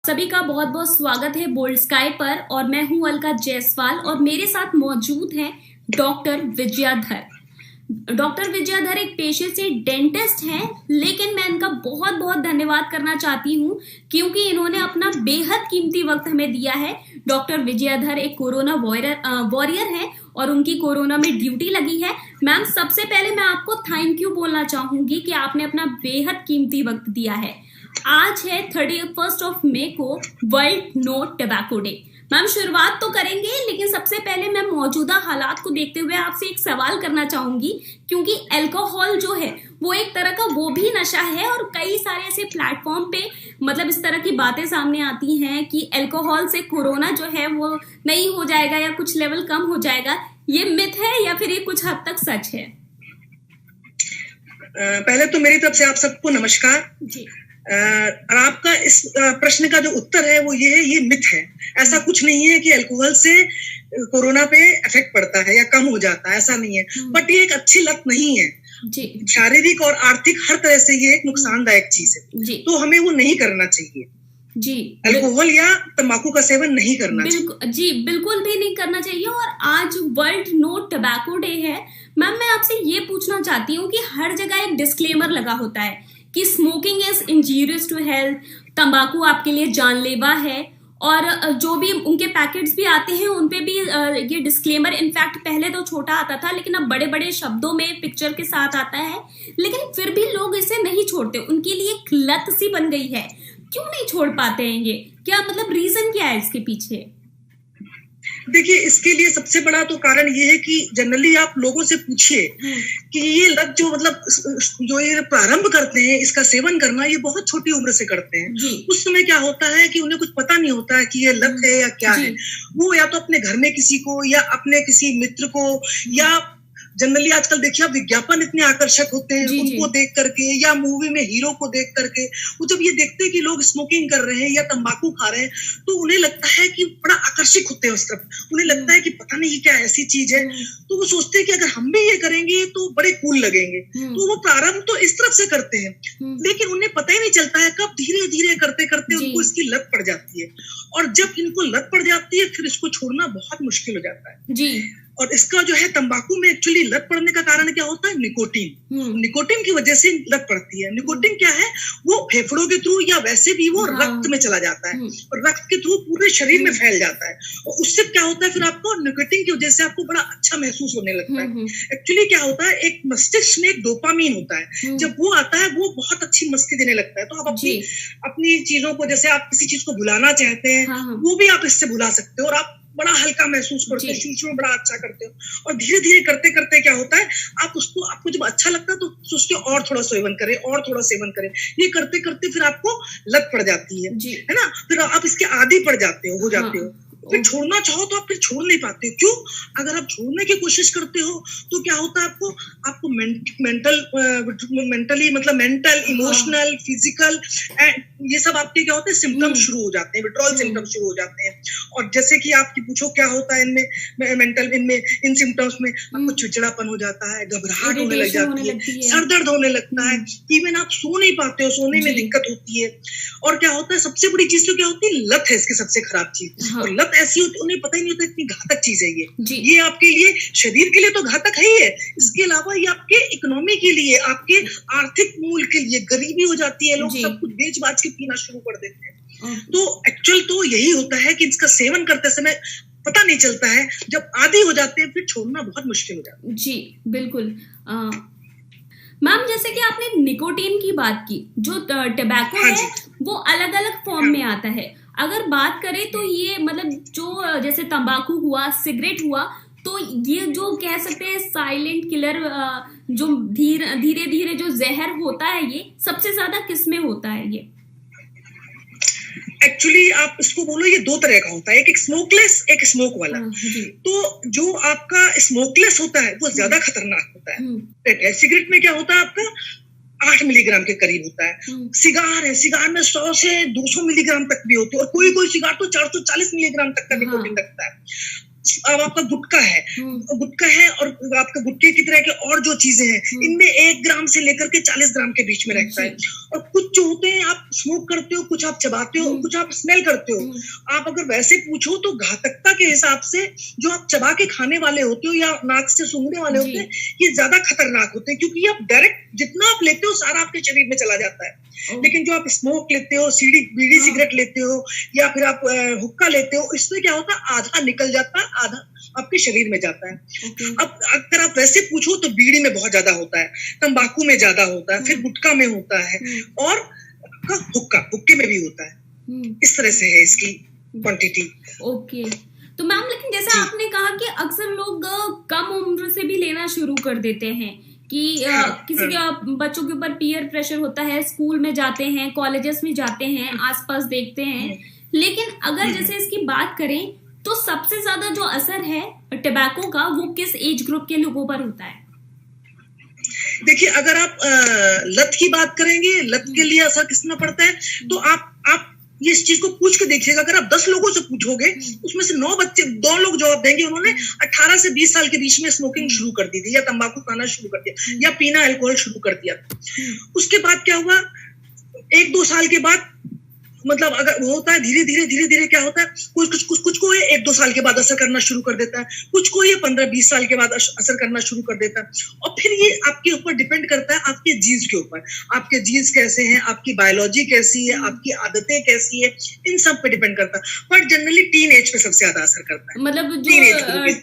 सभी का बहुत बहुत स्वागत है बोल्ड स्काई पर। और मैं हूं अलका जायसवाल और मेरे साथ मौजूद हैं डॉक्टर विजयाधर। डॉक्टर विजयाधर एक पेशे से डेंटिस्ट हैं, लेकिन मैं इनका बहुत बहुत धन्यवाद करना चाहती हूं क्योंकि इन्होंने अपना बेहद कीमती वक्त हमें दिया है। डॉक्टर विजयाधर एक कोरोना वॉरियर हैं और उनकी कोरोना में ड्यूटी लगी है। मैम, सबसे पहले मैं आपको थैंक यू बोलना चाहूंगी कि आपने अपना बेहद कीमती वक्त दिया है। आज है 31 मई को world no tobacco day. Ma'am, शुरुआत तो करेंगे, लेकिन सबसे पहले मैं मौजूदा हालात को देखते हुए आपसे एक सवाल करना चाहूंगी, क्योंकि अल्कोहल जो है वो एक तरह का वो भी नशा है और कई सारे ऐसे प्लेटफॉर्म पे मतलब इस तरह की बातें सामने आती हैं कि अल्कोहल से कोरोना जो है वो नहीं हो जाएगा या कुछ लेवल कम हो जाएगा। ये मिथ है या फिर ये कुछ हद तक सच है? पहले तो मेरी तरफ से आप सबको नमस्कार जी। और आपका इस प्रश्न का जो उत्तर है वो ये है, ये मिथ है। ऐसा कुछ नहीं है कि अल्कोहल से कोरोना पे इफेक्ट पड़ता है या कम हो जाता है, ऐसा नहीं है। बट ये एक अच्छी लत नहीं है जी। शारीरिक और आर्थिक हर तरह से ये एक नुकसानदायक चीज है जी। तो हमें वो नहीं करना चाहिए जी। अल्कोहल या तंबाकू का सेवन नहीं करना चाहिए जी, बिल्कुल भी नहीं करना चाहिए। और आज वर्ल्ड नो टबैको डे है। मैम, मैं आपसे ये पूछना चाहती हूँ कि हर जगह एक डिस्क्लेमर लगा होता है कि smoking is injurious to health, तंबाकू आपके लिए जानलेवा है। और जो भी उनके पैकेट्स भी आते हैं उन पे भी ये डिस्क्लेमर इनफैक्ट पहले तो छोटा आता था, लेकिन अब बड़े बड़े शब्दों में पिक्चर के साथ आता है। लेकिन फिर भी लोग इसे नहीं छोड़ते, उनके लिए एक लत सी बन गई है। क्यों नहीं छोड़ पाते हैं ये? क्या मतलब रीजन क्या है इसके पीछे? देखिए, इसके लिए सबसे बड़ा तो कारण ये है कि जनरली आप लोगों से पूछिए कि ये लत जो मतलब जो ये प्रारंभ करते हैं इसका सेवन करना, ये बहुत छोटी उम्र से करते हैं। उस समय क्या होता है कि उन्हें कुछ पता नहीं होता है कि ये लत है या क्या है। वो या तो अपने घर में किसी को या अपने किसी मित्र को या जनरली आजकल देखिए आप विज्ञापन इतने आकर्षक होते हैं उनको देख करके या मूवी में हीरो को देख करके, वो जब ये देखते हैं कि लोग स्मोकिंग कर रहे हैं या तंबाकू खा रहे हैं तो उन्हें लगता है कि बड़ा आकर्षित होते हैं उस तरफ। उन्हें लगता है कि पता नहीं क्या ऐसी चीज है, तो वो सोचते हैं कि अगर हम भी ये करेंगे तो बड़े कूल लगेंगे। तो वो प्रारंभ तो इस तरफ से करते हैं, लेकिन उन्हें पता ही नहीं चलता है कब धीरे धीरे करते करते उनको इसकी लत पड़ जाती है। और जब इनको लत पड़ जाती है फिर इसको छोड़ना बहुत मुश्किल हो जाता है जी। और इसका जो है तंबाकू में एक्चुअली लत पड़ने का कारण क्या होता है? निकोटीन। निकोटीन की वजह से लत पड़ती है। निकोटीन क्या है? वो फेफड़ों के थ्रू या वैसे भी वो रक्त में चला जाता है और रक्त के थ्रू पूरे शरीर में फैल जाता है। और उससे क्या होता है, फिर आपको निकोटीन की वजह से आपको बड़ा अच्छा महसूस होने लगता है। एक्चुअली क्या होता है, एक मस्तिष्क में एक डोपामीन होता है, जब वो आता है वो बहुत अच्छी मस्ती देने लगता है। तो आप अपनी चीजों को, जैसे आप किसी चीज को भुलाना चाहते हैं वो भी आप इससे भुला सकते हो और आप बड़ा हल्का महसूस करते हो, शुरू में बड़ा अच्छा करते हो। और धीरे धीरे करते करते क्या होता है, आपको जब अच्छा लगता है तो सोचते हो और थोड़ा सेवन करें और थोड़ा सेवन करें। ये करते करते फिर आपको लत पड़ जाती है ना। फिर आप इसके आदी पड़ जाते हो जाते हो। फिर छोड़ना चाहो तो आप फिर छोड़ नहीं पाते। क्यों? अगर आप छोड़ने की कोशिश करते हो तो क्या होता है, आपको मेंटली मतलब मेंटल, इमोशनल, फिजिकल ये सब आपके क्या होते हैं, सिम्टम्स शुरू हो जाते हैं, विड्रॉल सिम्टम्स शुरू हो जाते हैं। और जैसे कि आपकी पूछो क्या होता है इनमें इन सिम्टम्स में, आपको चिड़चिड़ापन हो जाता है, घबराहट होने लग जाती है, सर दर्द होने लगता है, इवन आप सो नहीं पाते हो, सोने में दिक्कत होती है। और क्या होता है, सबसे बड़ी चीज तो क्या होती है, लत है इसकी सबसे खराब चीज। और लत ऐसी होती है, उन्हें पता ही नहीं होता इतनी घातक चीज है ये आपके लिए, शरीर के लिए तो घातक है ही है, इसके अलावा ये आपके इकोनॉमी के लिए, आपके आर्थिक मूल के लिए, गरीबी हो जाती है, लोग सब कुछ बेच बाच के पीना शुरू कर देते हैं। तो एक्चुअल तो यही होता है कि इसका सेवन करते समय पता नहीं चलता है, जब आदी हो जाते हैं फिर छोड़ना बहुत मुश्किल हो जाता है जी। बिल्कुल। मैम, जैसे कि आपने निकोटीन की बात की, जो टबैको है वो अलग अलग फॉर्म में आता है। अगर बात करें तो ये मतलब जो जैसे तंबाकू हुआ, सिगरेट हुआ, तो ये जो कह सकते हैं साइलेंट किलर, जो धीरे धीरे जो जहर होता है, ये सबसे ज्यादा किस में होता है? ये एक्चुअली आप इसको बोलो, ये दो तरह का होता है, एक स्मोकलेस, एक स्मोक वाला। तो जो आपका स्मोकलेस होता है वो ज्यादा खतरनाक होता है। सिगरेट में क्या होता है, आपका 8 मिलीग्राम के करीब होता है। सिगार है, सिगार में 100 से 200 मिलीग्राम तक भी होते हैं और कोई सिगार तो 440 मिलीग्राम तक का निकोटीन रखता है। अब आपका गुटखा है, और आपका गुटखे की तरह के और जो चीजें हैं, इनमें 1 ग्राम से लेकर के 40 ग्राम के बीच में रहता है। और कुछ जो होते हैं आप स्मोक करते हो, कुछ आप चबाते हो, कुछ आप स्मेल करते हो। आप अगर वैसे पूछो तो घातकता के हिसाब से जो आप चबा के खाने वाले होते हो या नाक से सूंघने वाले होते हैं, ये ज्यादा खतरनाक होते हैं, क्योंकि आप डायरेक्ट जितना आप लेते हो सारा आपके शरीर में चला जाता है। लेकिन जो आप स्मोक लेते हो, बीड़ी सिगरेट लेते हो, या फिर आप हुक्का लेते हो, इसमें क्या होता है, आधा निकल जाता है, आधा आपके शरीर में जाता है। अब अगर आप वैसे पूछो तो बीड़ी में बहुत ज्यादा होता है, तंबाकू में ज्यादा होता है, फिर गुटखा में होता है, और हुक्के में भी होता है। इस तरह से है इसकी क्वांटिटी। ओके, तो मैम लेकिन जैसे आपने कहा कि अक्सर लोग कम उम्र से भी लेना शुरू कर देते हैं कि किसी के बच्चों के ऊपर पीयर प्रेशर होता है, स्कूल में जाते हैं, कॉलेजेस में जाते हैं, आसपास देखते हैं। लेकिन अगर जैसे इसकी बात करें तो सबसे ज्यादा जो असर है टबैको का, वो किस एज ग्रुप के लोगों पर होता है? देखिए, अगर आप लत की बात करेंगे, लत के लिए असर कितना पड़ता है, तो आप ये इस चीज को पूछ के देखिएगा। अगर आप 10 लोगों से पूछोगे, उसमें से 2 लोग जवाब देंगे उन्होंने 18 से 20 साल के बीच में स्मोकिंग शुरू कर दी थी, या तंबाकू खाना शुरू कर दिया, या पीना अल्कोहल शुरू कर दिया। उसके बाद क्या हुआ, 1-2 साल के बाद, मतलब अगर वो होता है धीरे धीरे क्या होता है, कुछ को ये 1-2 साल के बाद असर करना शुरू कर देता है, कुछ को ये 15-20 साल के बाद असर करना शुरू कर देता है। और फिर ये आपके ऊपर डिपेंड करता है, आपके जीन्स के ऊपर, आपके जीन्स कैसे हैं, आपकी बायोलॉजी कैसी है, आपकी आदतें कैसी है, इन सब पे डिपेंड करता है। पर जनरली टीन एज पे सबसे ज्यादा असर करता है। मतलब जो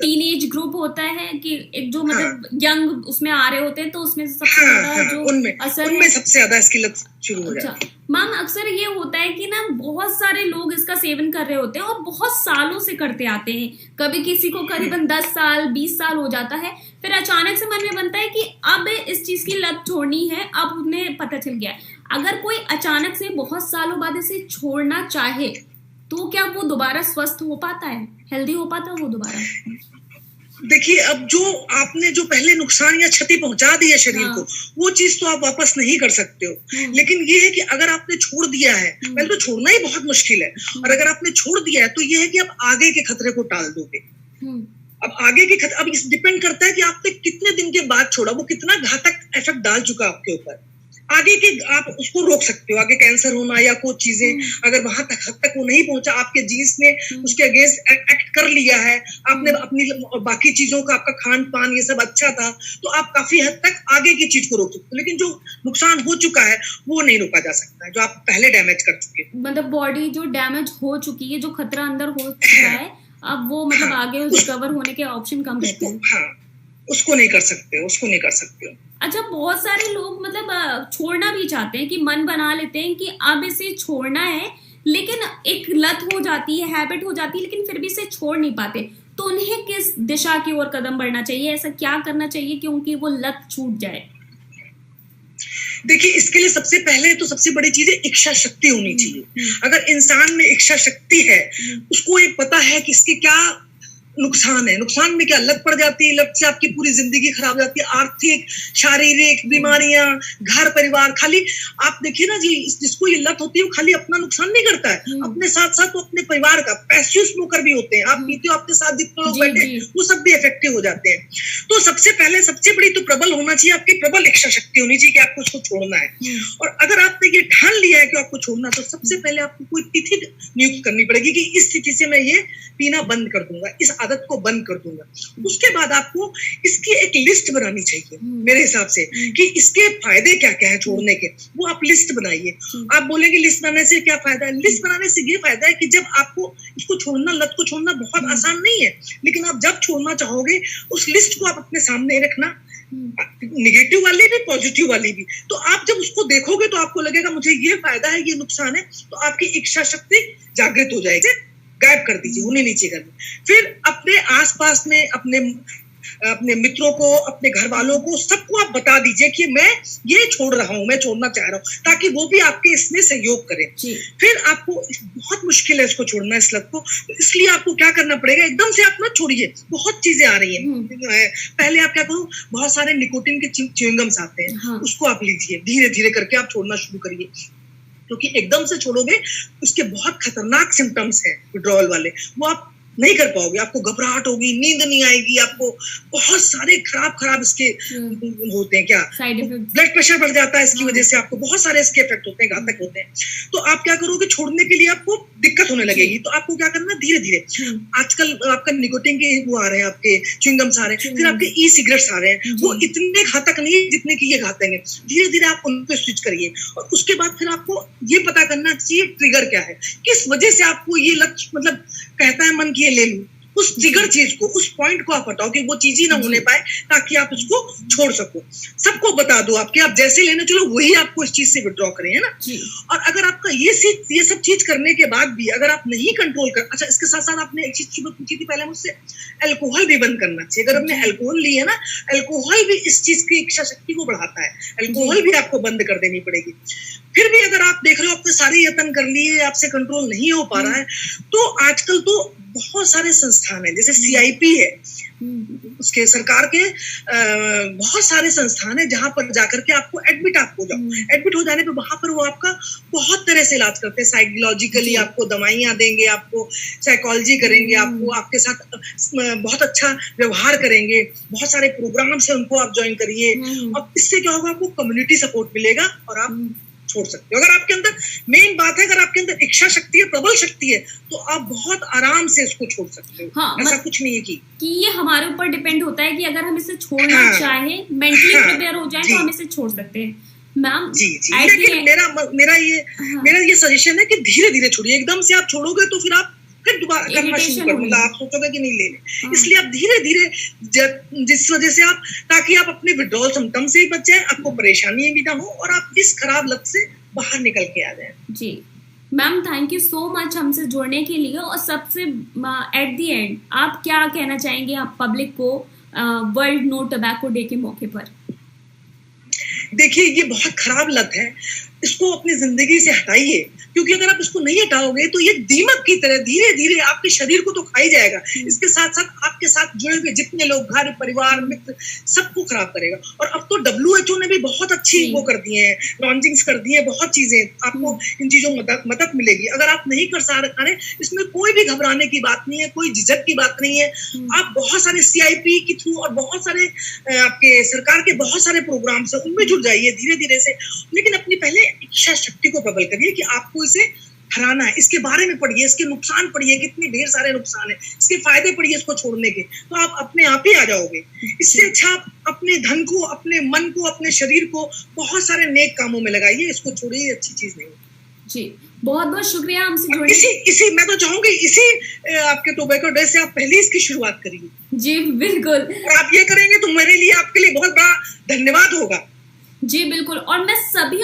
टीन एज ग्रुप होता है कि एक जो मतलब यंग उसमें आ रहे होते हैं, तो उसमें सबसे ज्यादा जो उनमें सबसे ज्यादा इसकी लत शुरू हो जाती है। मैम अक्सर ये होता है कि ना बहुत सारे लोग इसका सेवन कर रहे होते हैं और बहुत सालों से करते आते हैं। कभी किसी को करीबन 10 साल 20 साल हो जाता है, फिर अचानक से मन में बनता है कि अब इस चीज की लत छोड़नी है। अब उन्हें पता चल गया है, अगर कोई अचानक से बहुत सालों बाद इसे छोड़ना चाहे तो क्या वो दोबारा स्वस्थ हो पाता है, हेल्दी हो पाता है वो दोबारा? देखिए, अब जो आपने जो पहले नुकसान या क्षति पहुंचा दी है शरीर को, वो चीज तो आप वापस नहीं कर सकते हो। लेकिन ये है कि अगर आपने छोड़ दिया है, पहले तो छोड़ना ही बहुत मुश्किल है, और अगर आपने छोड़ दिया है तो ये है कि आप आगे के खतरे को टाल दोगे। अब आगे के खतरे, अब इस डिपेंड करता है कि आपने कितने दिन के बाद छोड़ा, वो कितना घातक इफेक्ट डाल चुका आपके ऊपर। आगे के आप उसको रोक सकते हो, आगे कैंसर होना या कुछ चीजें, अगर वहां तक हद तक वो नहीं पहुंचा, आपके जीन्स ने उसके अगेंस्ट एक्ट कर लिया है, आपने अपनी बाकी चीजों का, आपका खान पान ये सब अच्छा था, तो आप काफी हद तक आगे की चीज को रोक सकते हो। लेकिन जो नुकसान हो चुका है वो नहीं रोका जा सकता है, जो आप पहले डैमेज कर चुके हैं। मतलब बॉडी जो डैमेज हो चुकी है, जो खतरा अंदर हो चुका है, अब वो मतलब आगे रिकवर होने के ऑप्शन कम रहते हैं। उसको नहीं कर सकते हो। अच्छा, बहुत सारे लोग मतलब छोड़ना भी चाहते हैं, कि मन बना लेते हैं कि अब इसे छोड़ना है, लेकिन एक लत हो जाती है, हैबिट हो जाती है, लेकिन फिर भी इसे छोड़ नहीं पाते। तो उन्हें किस दिशा की ओर कदम बढ़ना चाहिए, ऐसा क्या करना चाहिए कि उनकी वो लत छूट जाए? देखिए, इसके लिए सबसे पहले तो सबसे बड़ी चीज है इच्छा शक्ति होनी चाहिए। अगर इंसान में इच्छा शक्ति है, उसको ये पता है कि इसके क्या नुकसान है, नुकसान में क्या लत पड़ जाती है, लत से आपकी पूरी जिंदगी खराब हो जाती है, आर्थिक शारीरिक बीमारियां, घर परिवार। खाली आप देखिए ना जी, जिसको ये लत होती है वो खाली अपना नुकसान नहीं करता है, अपने साथ साथ वो अपने परिवार का, पैसिव स्मोकर भी होते हैं, आप पीते हो, आपके साथ जितने लोग बैठे वो सब भी इफेक्टिव हो जाते हैं। तो सबसे पहले सबसे बड़ी तो प्रबल होना चाहिए, आपकी प्रबल इच्छा शक्ति होनी चाहिए कि आपको उसको छोड़ना है। और अगर आपने ये ठान लिया है कि आपको छोड़ना, तो सबसे पहले आपको कोई तिथि नियुक्त करनी पड़ेगी कि इस तिथि से मैं ये पीना बंद कर दूंगा, इस आदत को बंद कर दूंगा। उसके बाद आपको इसकी एक लिस्ट बनानी चाहिए मेरे हिसाब से, कि इसके फायदे क्या क्या है छोड़ने के, वो आप लिस्ट बनाइए। आप बोलेंगे लिस्ट बनाने से क्या फायदा है? लिस्ट बनाने से ये फायदा है कि जब आपको इसको छोड़ना, लत को छोड़ना बहुत आसान नहीं है, लेकिन आप जब छोड़ना चाहोगे उस लिस्ट को आप अपने सामने रखना, निगेटिव वाली भी पॉजिटिव वाली भी। तो आप जब उसको देखोगे तो आपको लगेगा मुझे ये फायदा है, ये नुकसान है, तो आपकी इच्छा शक्ति जागृत हो जाएगी। गायब कर दीजिए, उन्हें नीचे कर दीजिए। फिर अपने आसपास में अपने मित्रों को, अपने घर वालों को, सबको आप बता दीजिए कि मैं ये छोड़ रहा हूँ, मैं छोड़ना चाह रहा हूँ, ताकि वो भी आपके इसमें सहयोग करें। फिर आपको बहुत मुश्किल है इसको छोड़ना, इस लत को, इसलिए आपको क्या करना पड़ेगा, एकदम से आप मत छोड़िए, बहुत चीजें आ रही हैं। पहले आप क्या करो, बहुत सारे निकोटिन के च्युइंगम्स आते हैं, उसको आप लीजिए, धीरे धीरे करके आप छोड़ना शुरू करिए, क्योंकि एकदम से छोड़ोगे उसके बहुत खतरनाक सिम्टम्स हैं विड्रॉल वाले, वो आप नहीं कर पाओगे, आपको घबराहट होगी, नींद नहीं आएगी, आपको बहुत सारे खराब इसके होते हैं, क्या ब्लड प्रेशर बढ़ जाता है इसकी वजह से, आपको बहुत सारे इसके इफेक्ट होते हैं, घातक होते हैं। तो आप क्या करोगे, छोड़ने के लिए आपको दिक्कत होने लगेगी, तो आपको क्या करना, धीरे धीरे, आजकल आपका निकोटीन के वो आ रहे हैं, आपके च्युइंगम्स आ रहे हैं, फिर आपके ई सिगरेट्स आ रहे हैं, वो इतने घातक नहीं है जितने की ये घातक है। धीरे धीरे आप उन पे स्विच करिए, और उसके बाद फिर आपको ये पता करना चाहिए ट्रिगर क्या है, किस वजह से आपको ये लक्ष्य मतलब कहता है मन की ये ले लूं, उस ट्रिगर चीज को, उस पॉइंट को आप हटाओ कि वो चीज ही ना होने पाए, ताकि आप उसको छोड़ सको। सबको बता दो आपके, आप जैसे लेने चलो वही आपको इस चीज से विड्रॉ करें, है ना। और अगर आपका ये सब चीज करने के बाद भी अगर आप नहीं कंट्रोल कर, अच्छा इसके साथ साथ आपने एक चीज पूछी थी पहले मुझसे, अल्कोहल भी बंद करना चाहिए। अगर आपने अल्कोहल ली है ना, अल्कोहल भी इस चीज की इच्छा शक्ति को बढ़ाता है, अल्कोहल भी आपको बंद कर देनी पड़ेगी। फिर भी अगर आप देख रहे हो आपने सारे यत्न कर लिए, आपसे कंट्रोल नहीं हो पा रहा है, तो आजकल तो बहुत सारे संस्थान है, जैसे CIP है, उसके सरकार के बहुत सारे संस्थान है जहां पर जाकर के आपको एडमिट हो जाने पे वहां पर वो आपका बहुत तरह से इलाज करते हैं, साइकोलॉजिकली आपको दवाइयां देंगे, आपको साइकोलॉजी करेंगे, आपको आपके साथ बहुत अच्छा व्यवहार करेंगे, बहुत सारे प्रोग्राम है उनको आप ज्वाइन करिए, और इससे क्या होगा, आपको कम्युनिटी सपोर्ट मिलेगा और आप छोड़ सकते हो। अगर आपके अंदर मेन बात है, अगर आपके अंदर इच्छा शक्ति है, प्रबल शक्ति है, तो आप बहुत आराम से इसको छोड़ सकते हो। हाँ, ऐसा कुछ नहीं है कि ये हमारे ऊपर डिपेंड होता है कि अगर हम इसे छोड़ना चाहे, मेंटली प्रिपेयर हो जाए, तो हम इसे छोड़ सकते हैं। मैम जी लेकिन मेरा ये सजेशन है कि धीरे धीरे छोड़िए, एकदम से आप छोड़ोगे तो फिर आप फिर दोबारा करना शुरू कर, मतलब आप सोचोगे कि नहीं लेने, इसलिए आप धीरे धीरे, जिस वजह से आप, ताकि आप अपने विड्रॉल सिम्टम से ही बच जाए, आपको परेशानी भी ना हो, और आप इस खराब लत से बाहर निकल के आ जाए। जी ma'am, thank you so much हमसे जुड़ने के लिए। और सबसे एट द एंड आप क्या कहना चाहेंगे आप पब्लिक को वर्ल्ड नो टबैको डे के मौके पर? देखिए, ये बहुत खराब लत है, इसको अपनी जिंदगी से हटाइए, क्योंकि अगर आप इसको नहीं हटाओगे तो ये दीमक की तरह धीरे धीरे आपके शरीर को तो खा ही जाएगा, इसके साथ साथ आपके साथ जुड़े हुए जितने लोग, घर परिवार मित्र, सबको खराब करेगा। और अब तो WHO ने भी बहुत अच्छी वो कर दिए हैं, लॉन्चिंग्स कर दिए हैं, बहुत चीजें, आपको इन चीजों में मदद मिलेगी। अगर आप नहीं कर सा रहे, इसमें कोई भी घबराने की बात नहीं है, कोई झिझक की बात नहीं है। आप बहुत सारे CIP के थ्रू और बहुत सारे आपके सरकार के बहुत सारे प्रोग्राम है, उनमें जुड़ जाइए धीरे धीरे से, लेकिन अपनी पहले इच्छा शक्ति को प्रबल करिए कि आपको इसे हराना है। इसके बारे में पढ़िए, इसके नुकसान पढ़िए, कितने ढेर सारे नुकसान है, इसके फायदे पढ़िए इसको छोड़ने के, तो आप अपने आप ही आ जाओगे। इससे अच्छा आप अपने धन को, अपने मन को, अपने शरीर को बहुत सारे नेक कामों में लगाइए, इसको छोड़िए, अच्छी चीज नहीं। जी बहुत बहुत शुक्रिया हमसे जुड़ने। इसी मैं तो चाहूंगी इसी आपके टोबैको डे से आप पहले इसकी शुरुआत करिए। जी बिल्कुल, और आप ये करेंगे तो मेरे लिए, आपके लिए बहुत बड़ा धन्यवाद होगा। जी बिल्कुल, और मैं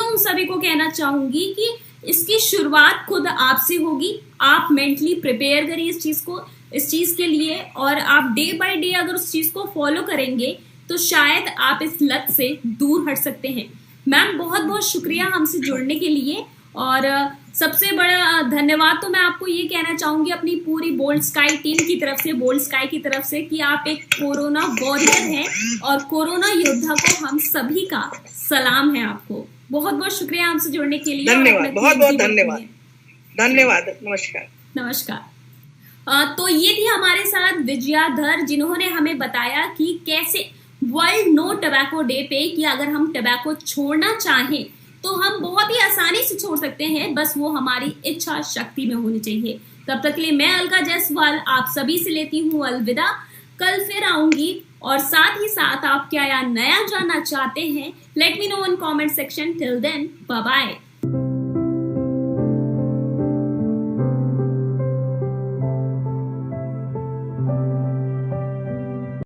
उन सभी को कहना चाहूंगी कि इसकी शुरुआत खुद आपसे होगी। आप मेंटली प्रिपेयर करिए इस चीज के लिए, और आप डे बाय डे अगर उस चीज को फॉलो करेंगे तो शायद आप इस लत से दूर हट सकते हैं। मैम बहुत बहुत शुक्रिया हमसे जुड़ने के लिए, और सबसे बड़ा धन्यवाद तो मैं आपको ये कहना चाहूंगी अपनी पूरी बोल्ड स्काई टीम की तरफ से, बोल्ड स्काई की तरफ से, कि आप एक कोरोना वॉरियर हैं, और कोरोना योद्धा को हम सभी का सलाम है आपको। बहुत बहुत शुक्रिया हमसे जुड़ने के लिए। धन्यवाद, बहुत बहुत धन्यवाद। धन्यवाद, नमस्कार। तो ये थी हमारे साथ विजयाधर, जिन्होंने हमें बताया कि कैसे वर्ल्ड नो टबैको डे पे कि अगर हम टबैको छोड़ना चाहें तो हम बहुत ही आसानी से छोड़ सकते हैं, बस वो हमारी इच्छा शक्ति में होनी चाहिए। तब तक के लिए मैं अलका जायसवाल आप सभी से लेती हूँ अलविदा। कल फिर आऊंगी, और साथ ही साथ आप क्या नया जानना चाहते हैं, let me know in comment section. Till then bye bye.